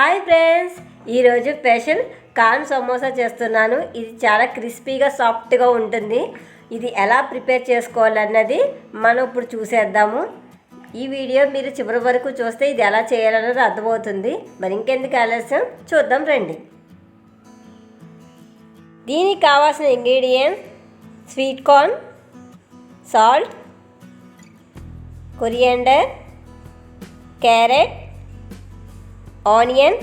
Hi friends, ఈరోజు special corn samosa చేస్తున్నాను. ఇది చాలా క్రిస్పీగా సాఫ్ట్గా ఉంటుంది. ఇది ఎలా ప్రిపేర్ చేసుకోవాలన్నది మనం ఇప్పుడు చూసేద్దాము. ఈ వీడియో మీరు చివరి వరకు చూస్తే ఇది ఎలా చేయాలన్నది అర్థమవుతుంది. మరి ఇంకెందుకు ఆలస్యం, చూద్దాం రండి. దీనికి కావాల్సిన ingredients: sweet corn, salt, coriander, carrot, onion,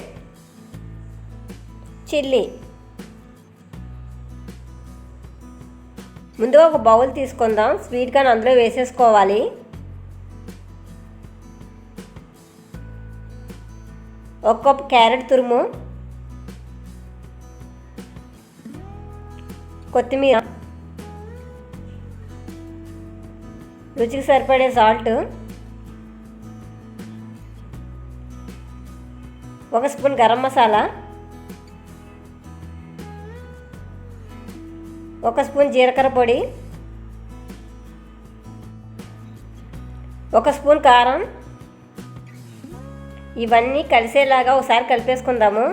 chilli. ముందుగా ఒక బౌల్ తీసుకుందాం. స్వీట్ కార్న్ అందులో వేసేసుకోవాలి. ఒక కప్ క్యారెట్ తురుము, కొత్తిమీర, రుచికి సరిపడే సాల్ట్, ఒక స్పూన్ గరం మసాలా, ఒక స్పూన్ జీలకర్ర పొడి, ఒక స్పూన్ కారం. ఇవన్నీ కలిసేలాగా ఒకసారి కలిపేసుకుందాము.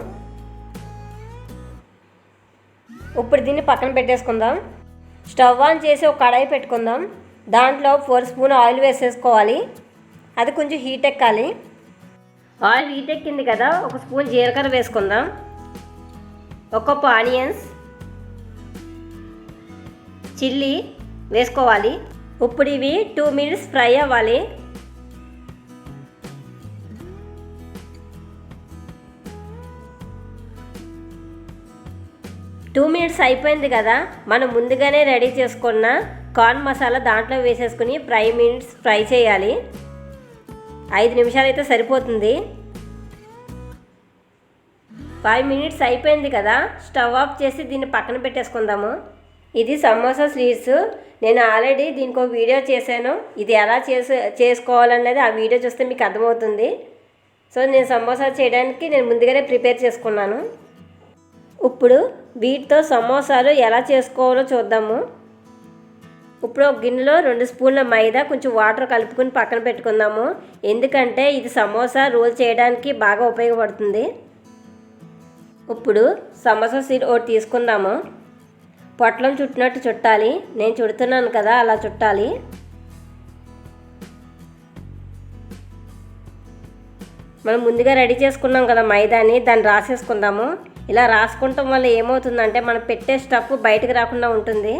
ఇప్పుడు దీన్ని పక్కన పెట్టేసుకుందాం. స్టవ్ ఆన్ చేసి ఒక కడాయి పెట్టుకుందాం. దాంట్లో 4 స్పూన్ ఆయిల్ వేసేసుకోవాలి. అది కొంచెం హీట్ ఎక్కాలి. ఆయిల్ హీట్ ఎక్కింది కదా, ఒక స్పూన్ జీలకర్ర వేసుకుందాం. ఒక కప్ ఆనియన్స్, చిల్లీ వేసుకోవాలి. ఇప్పుడు ఇవి 2 మినిట్స్ ఫ్రై అవ్వాలి. టూ మినిట్స్ అయిపోయింది కదా, మనం ముందుగానే రెడీ చేసుకున్న కార్న్ మసాలా దాంట్లో వేసేసుకుని 5 మినిట్స్ ఫ్రై చేయాలి. 5 నిమిషాలు అయితే సరిపోతుంది. 5 మినిట్స్ అయిపోయింది కదా, స్టవ్ ఆఫ్ చేసి దీన్ని పక్కన పెట్టేసుకుందాము. ఇది సమోసా స్వీట్స్. నేను ఆల్రెడీ దీనికి ఒక వీడియో చేశాను. ఇది ఎలా చేసుకోవాలనేది ఆ వీడియో చూస్తే మీకు అర్థమవుతుంది. సో నేను సమోసా చేయడానికి నేను ముందుగానే ప్రిపేర్ చేసుకున్నాను. ఇప్పుడు వీటితో సమోసాలు ఎలా చేసుకోవాలో చూద్దాము. ఇప్పుడు ఒక గిన్నెలో 2 స్పూన్ల మైదా, కొంచెం వాటర్ కలుపుకొని పక్కన పెట్టుకుందాము. ఎందుకంటే ఇది సమోసా రోల్ చేయడానికి బాగా ఉపయోగపడుతుంది. ఇప్పుడు సమోసా సీడ్ ఒకటి తీసుకుందాము. పొట్లం చుట్టినట్టు చుట్టాలి. నేను చుడుతున్నాను కదా, అలా చుట్టాలి. మనం ముందుగా రెడీ చేసుకున్నాం కదా మైదాని, దాన్ని రాసేసుకుందాము. ఇలా రాసుకుంటాం వల్ల ఏమవుతుందంటే మనం పెట్టే స్టఫ్ బయటకు రాకుండా ఉంటుంది.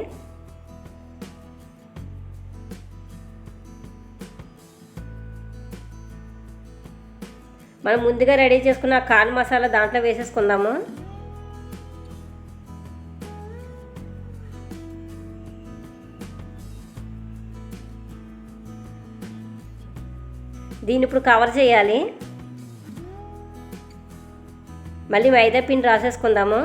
మనం ముందుగా రెడీ చేసుకున్న కార్న్ మసాలా దాంట్లో వేసేసుకుందాము. దీన్ని ఇప్పుడు కవర్ చేయాలి. మళ్ళీ మైదా పిండి రాసేసుకుందాము.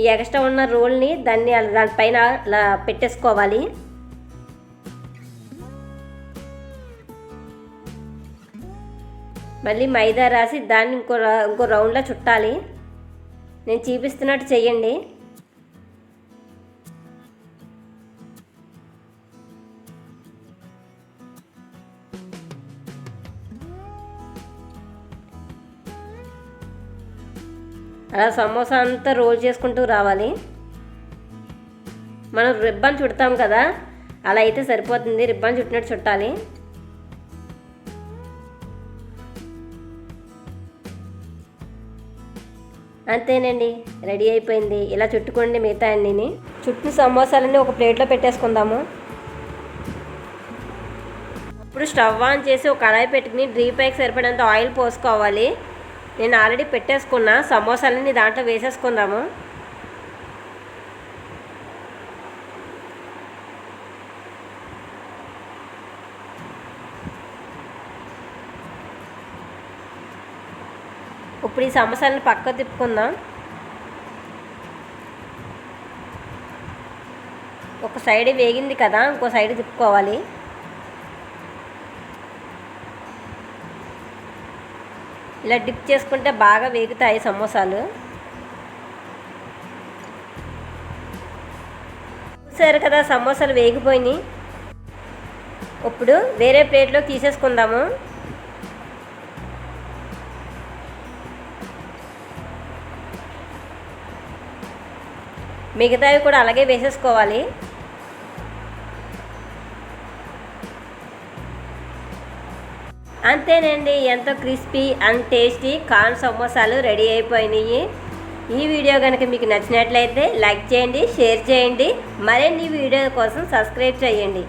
ఈ ఎక్స్ట్రా ఉన్న రోల్ని దానిపైన అలా పెట్టేసుకోవాలి. మళ్ళీ మైదా రాసి దాన్ని ఇంకో రౌండ్లో చుట్టాలి. నేను చూపిస్తున్నట్టు చెయ్యండి. అలా సమోసా అంతా రోల్ చేసుకుంటూ రావాలి. మనం రిబ్బన్ చుడతాం కదా, అలా అయితే సరిపోతుంది. రిబ్బన్ చుట్టినట్టు చుట్టాలి. అంతేనండి, రెడీ అయిపోయింది. ఇలా చుట్టుకోండి మిగతా అన్నీ. చుట్టిన సమోసాలన్నీ ఒక ప్లేట్లో పెట్టేసుకుందాము. ఇప్పుడు స్టవ్ ఆన్ చేసి ఒక కడాయి పెట్టుకుని డీప్ ఫ్రైకి సరిపడినంత ఆయిల్ పోసుకోవాలి. నేను ఆల్రెడీ పెట్టేసుకున్న సమోసాలని దాంట్లో వేసేసుకుందాము. ఇప్పుడు ఈ సమోసాలను పక్కకు తిప్పుకుందాం. ఒక సైడ్ వేగింది కదా, ఇంకో సైడ్ తిప్పుకోవాలి. ఇలా డిప్ చేసుకుంటే బాగా వేగుతాయి సమోసాలు. చూసారు కదా, సమోసాలు వేగిపోయినాయి. ఇప్పుడు వేరే ప్లేట్లో తీసేసుకుందాము. మిగతావి కూడా అలాగే వేసేసుకోవాలి. అంతేనండి, ఎంతో క్రిస్పీ అండ్ టేస్టీ కార్న్ సమోసాలు రెడీ అయిపోయినాయి. ఈ వీడియో కనుక మీకు నచ్చినట్లయితే లైక్ చేయండి, షేర్ చేయండి, మరిన్ని వీడియో కోసం సబ్స్క్రైబ్ చేయండి.